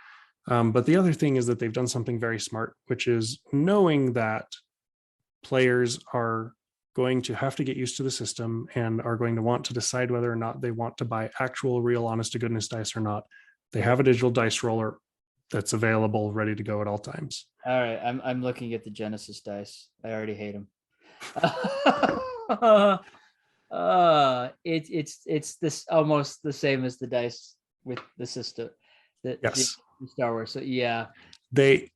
But the other thing is that they've done something very smart, which is knowing that players are going to have to get used to the system and are going to want to decide whether or not they want to buy actual, real, honest to goodness dice or not. They have a digital dice roller that's available, ready to go at all times. All right, I'm looking at the Genesis dice. I already hate them. It's this almost the same as the dice with the system, Yes. the Star Wars. So yeah, they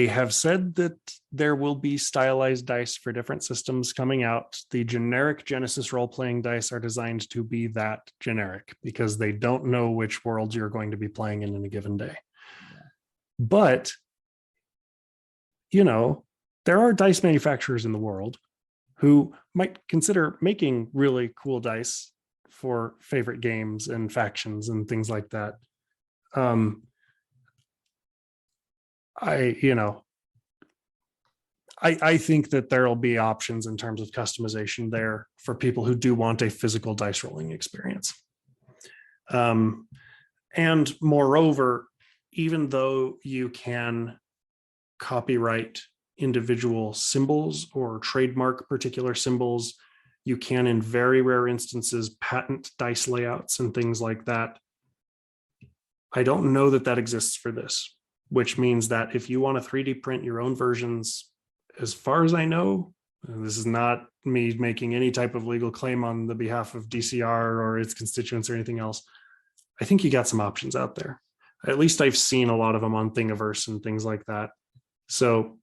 have said that there will be stylized dice for different systems coming out. The generic Genesis role-playing dice are designed to be that generic because they don't know which worlds you're going to be playing in a given day. Yeah. But there are dice manufacturers in the world who might consider making really cool dice for favorite games and factions and things like that. I think that there'll be options in terms of customization there for people who do want a physical dice rolling experience. And moreover, even though you can copyright individual symbols or trademark particular symbols, you can, in very rare instances, patent dice layouts and things like that. I don't know that exists for this, which means that if you want to 3D print your own versions, as far as I know, and this is not me making any type of legal claim on the behalf of DCR or its constituents or anything else, I think you got some options out there. At least I've seen a lot of them on Thingiverse and things like that. So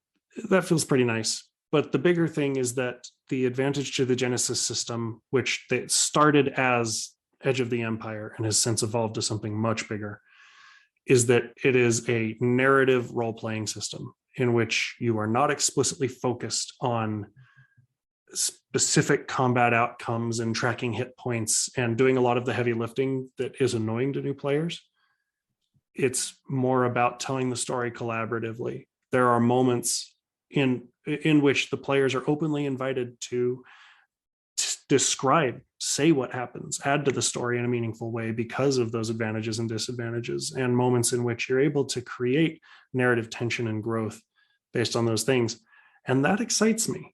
that feels pretty nice. But the bigger thing is that the advantage to the Genesis system, which they started as Edge of the Empire and has since evolved to something much bigger, is that it is a narrative role-playing system in which you are not explicitly focused on specific combat outcomes and tracking hit points and doing a lot of the heavy lifting that is annoying to new players. It's more about telling the story collaboratively. There are moments in which the players are openly invited to describe, say what happens, add to the story in a meaningful way because of those advantages and disadvantages, and moments in which you're able to create narrative tension and growth based on those things. And that excites me.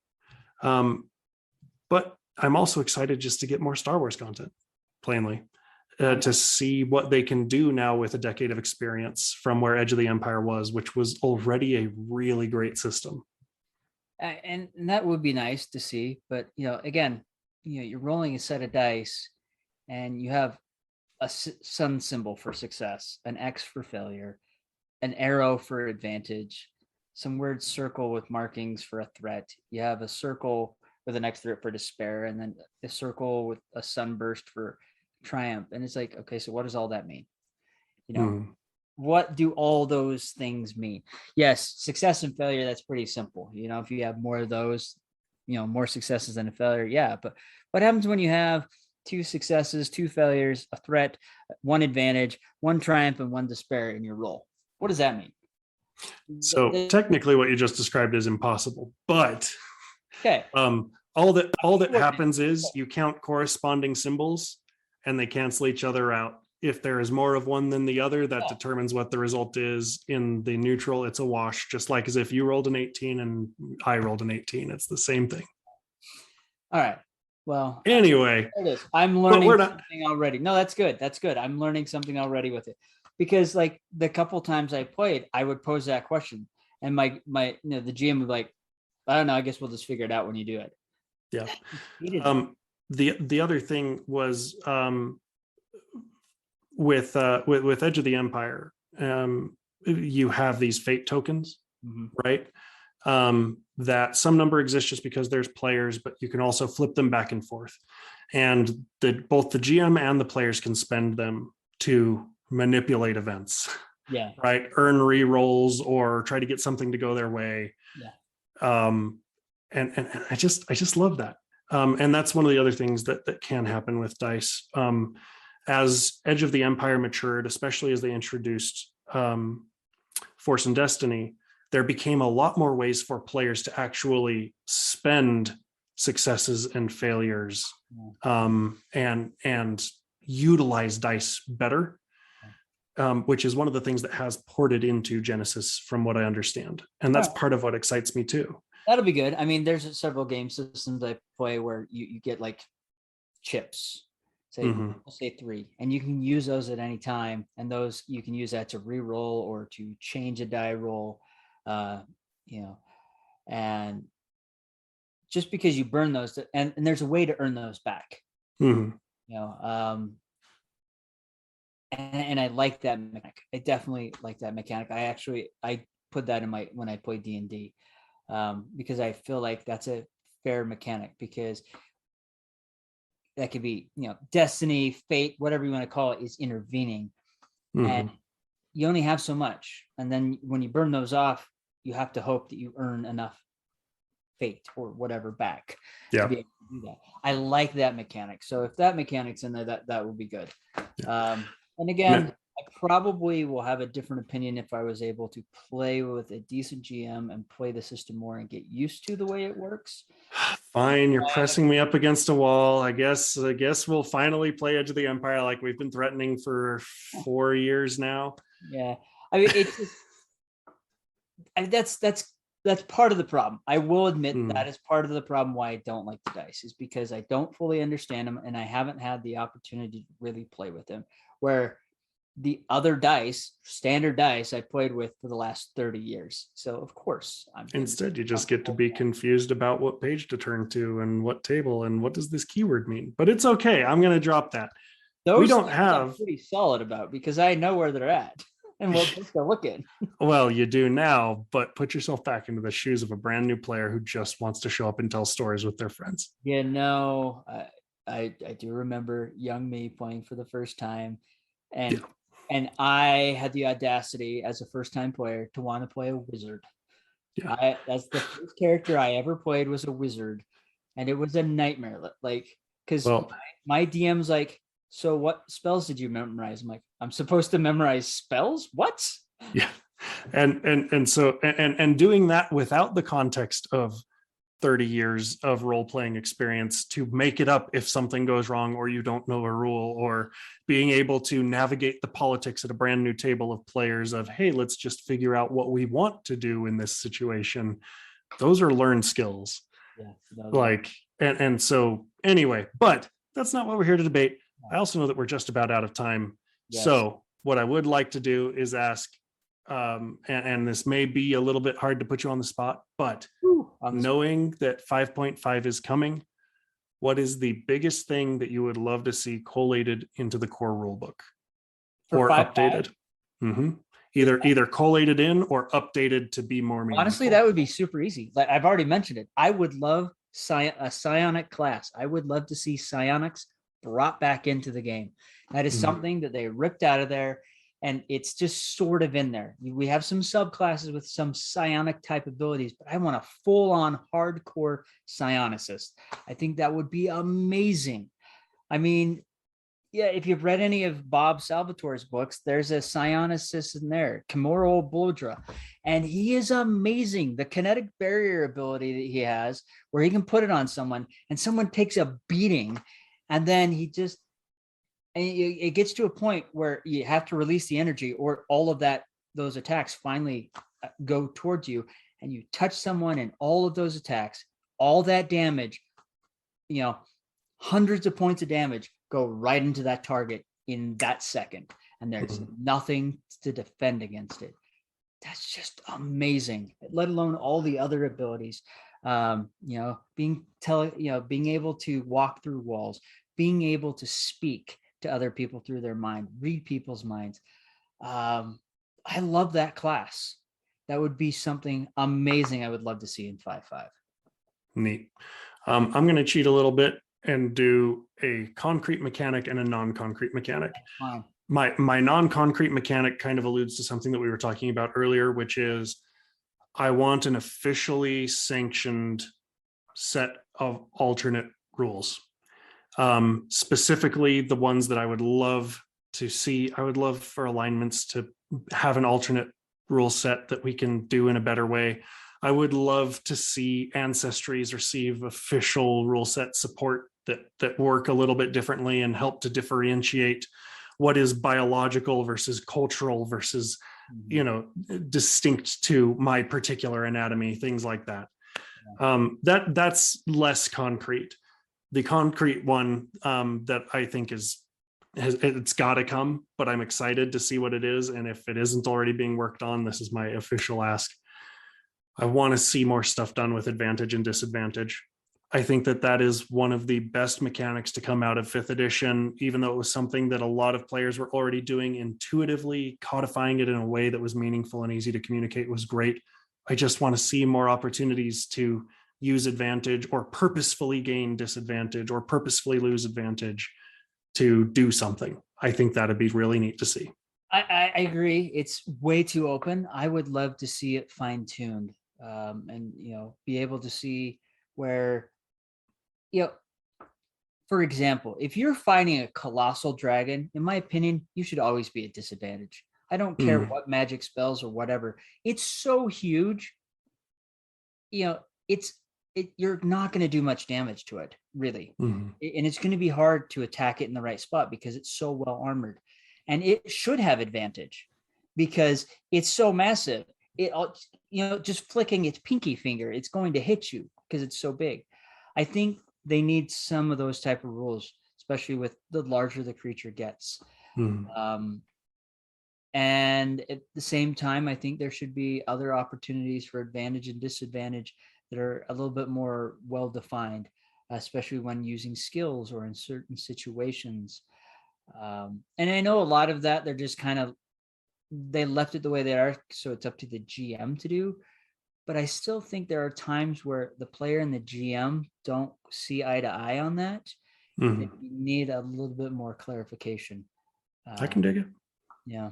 But I'm also excited just to get more Star Wars content, plainly, to see what they can do now with a decade of experience from where Edge of the Empire was, which was already a really great system. And that would be nice to see, but again, you're rolling a set of dice, and you have a sun symbol for success, an X for failure, an arrow for advantage, some weird circle with markings for a threat. You have a circle with an X threat for despair, and then a circle with a sunburst for triumph. And it's like, okay, so what does all that mean? What do all those things mean? Yes, success and failure, that's pretty simple. If you have more of those, more successes than a failure. Yeah. But what happens when you have 2 successes, 2 failures, a threat, 1 advantage, 1 triumph, and 1 despair in your roll? What does that mean? So technically what you just described is impossible, but okay. All that happens is you count corresponding symbols and they cancel each other out. If there is more of one than the other, that determines what the result is. In the neutral, it's a wash, just like as if you rolled an 18 and I rolled an 18. It's the same thing. All right. Well, anyway, there it is. I'm learning something already. No, that's good. That's good. I'm learning something already with it, because like the couple times I played, I would pose that question, and my the GM would be like, I don't know, I guess we'll just figure it out when you do it. Yeah. The other thing was with Edge of the Empire, you have these fate tokens, right? That some number exists just because there's players, but you can also flip them back and forth, and both the GM and the players can spend them to manipulate events. Yeah. Right. Earn re-rolls or try to get something to go their way. Yeah. And I just love that. And that's one of the other things that can happen with dice. As Edge of the Empire matured, especially as they introduced Force and Destiny, there became a lot more ways for players to actually spend successes and failures, and utilize dice better, which is one of the things that has ported into Genesis, from what I understand. And that's part of what excites me too. That'll be good. I mean, there's several game systems I play where you get like chips, say 3, and you can use those at any time. And those you can use that to re-roll or to change a die roll, and just because you burn those, and there's a way to earn those back, and I like that mechanic. I definitely like that mechanic. I put that in when I played D&D, because I feel like that's a fair mechanic, because that could be, destiny, fate, whatever you want to call it, is intervening, and you only have so much. And then when you burn those off, you have to hope that you earn enough fate or whatever back to be able to do that. I like that mechanic. So if that mechanic's in there, that would be good. And again, I probably will have a different opinion if I was able to play with a decent GM and play the system more and get used to the way it works. Fine, you're pressing me up against a wall. I guess we'll finally play Edge of the Empire like we've been threatening for 4 years now. Yeah, I mean, it's just, that's part of the problem. I will admit that is part of the problem why I don't like the dice, is because I don't fully understand them, and I haven't had the opportunity to really play with them. Where the other dice, standard dice, I played with for the last 30 years. So of course, instead you just get to be confused about what page to turn to and what table and what does this keyword mean. But it's okay. I'm going to drop that. Those I'm pretty solid about, because I know where they're at and what they're looking. Well, you do now, but put yourself back into the shoes of a brand new player who just wants to show up and tell stories with their friends. I do remember young me playing for the first time, and I had the audacity as a first time player to want to play a wizard. That's the first character I ever played, was a wizard, and it was a nightmare. Like, because my DM's like, so what spells did you memorize? I'm like, I'm supposed to memorize spells? What? Yeah. And so doing that without the context of 30 years of role-playing experience to make it up if something goes wrong or you don't know a rule, or being able to navigate the politics at a brand new table of players of, hey, let's just figure out what we want to do in this situation. Those are learned skills. Yeah. No, Like, and so anyway, but that's not what we're here to debate. I also know that we're just about out of time. Yes. So what I would like to do is ask, and this may be a little bit hard to put you on the spot, but knowing that 5.5 is coming, what is the biggest thing that you would love to see collated into the core rulebook or 5.5? updated? Either collated in or updated to be more meaningful. Honestly, that would be super easy. Like I've already mentioned it. I would love a psionic class. I would love to see psionics brought back into the game. That is something that they ripped out of there, and it's just sort of in there. We have some subclasses with some psionic type abilities, but I want a full-on hardcore psionicist. I think that would be amazing. I mean, yeah, if you've read any of Bob Salvatore's books, there's a psionicist in there, Kimura Blodra, and he is amazing. The kinetic barrier ability that he has, where he can put it on someone and someone takes a beating, and then it gets to a point where you have to release the energy, or all of those attacks finally go towards you, and you touch someone, and all of those attacks, all that damage, hundreds of points of damage go right into that target in that second, and there's nothing to defend against it. That's just amazing, let alone all the other abilities. Being able to walk through walls, being able to speak to other people through their mind, read people's minds. I love that class. That would be something amazing I would love to see in 5.5. Neat. I'm going to cheat a little bit and do a concrete mechanic and a non-concrete mechanic. Fine. My non-concrete mechanic kind of alludes to something that we were talking about earlier, which is I want an officially sanctioned set of alternate rules. Specifically, the ones that I would love to see. I would love for alignments to have an alternate rule set that we can do in a better way. I would love to see ancestries receive official rule set support that work a little bit differently and help to differentiate what is biological versus cultural versus, distinct to my particular anatomy, things like that. That's less concrete. The concrete one that I think it's got to come, but I'm excited to see what it is. And if it isn't already being worked on, this is my official ask. I want to see more stuff done with advantage and disadvantage. I think that is one of the best mechanics to come out of 5th edition, even though it was something that a lot of players were already doing intuitively. Codifying it in a way that was meaningful and easy to communicate was great. I just want to see more opportunities to use advantage or purposefully gain disadvantage or purposefully lose advantage to do something. I think that'd be really neat to see. I agree. It's way too open. I would love to see it fine-tuned, and be able to see where, for example, if you're fighting a colossal dragon, in my opinion, you should always be at disadvantage. I don't care what magic spells or whatever. It's so huge. You're not going to do much damage to it, really. And it's going to be hard to attack it in the right spot because it's so well armored. And it should have advantage because it's so massive. It, just flicking its pinky finger, it's going to hit you because it's so big. I think they need some of those type of rules, especially with the larger the creature gets. And at the same time, I think there should be other opportunities for advantage and disadvantage that are a little bit more well-defined, especially when using skills or in certain situations. And I know a lot of that, they're just they left it the way they are, so it's up to the GM to do. But I still think there are times where the player and the GM don't see eye to eye on that. They need a little bit more clarification. I can dig it. Yeah.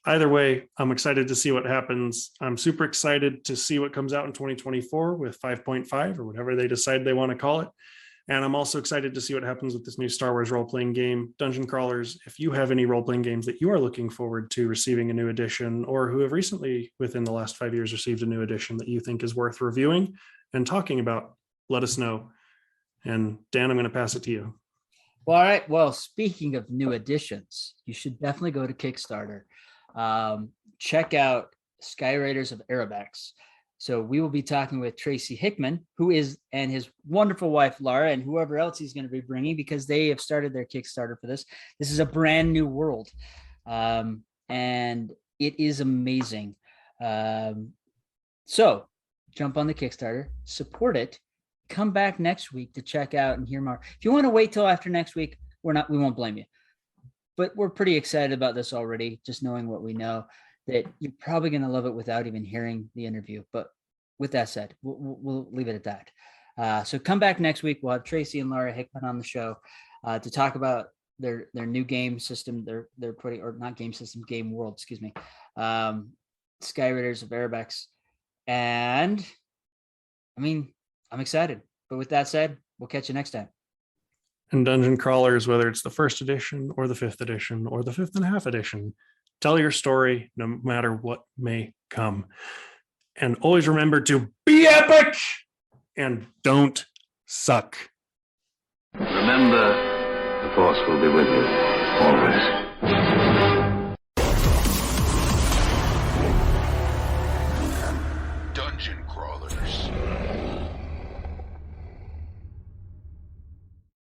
Either way, I'm excited to see what happens. I'm super excited to see what comes out in 2024 with 5.5 or whatever they decide they want to call it. And I'm also excited to see what happens with this new Star Wars role-playing game, Dungeon Crawlers. If you have any role-playing games that you are looking forward to receiving a new edition, or who have recently, within the last 5 years, received a new edition that you think is worth reviewing and talking about, let us know. And Dan, I'm going to pass it to you. Well, all right. Well, speaking of new editions, you should definitely go to Kickstarter. Check out Sky Raiders of Arabex. So we will be talking with Tracy Hickman, and his wonderful wife, Laura, and whoever else he's going to be bringing, because they have started their Kickstarter for this. This is a brand new world. And it is amazing. So jump on the Kickstarter, support it, come back next week to check out and hear more. If you want to wait till after next week, we won't blame you. But we're pretty excited about this already, just knowing what we know, that you're probably going to love it without even hearing the interview. But with that said, we'll leave it at that. So come back next week. We'll have Tracy and Laura Hickman on the show to talk about their new game system. They're putting, or not game system, game world, excuse me. Sky Raiders of Arabex. And I mean, I'm excited. But with that said, we'll catch you next time. And Dungeon Crawlers, whether it's the 1st edition or the 5th edition or the 5th and a half edition, tell your story no matter what may come. And always remember to be epic and don't suck. Remember, the Force will be with you always.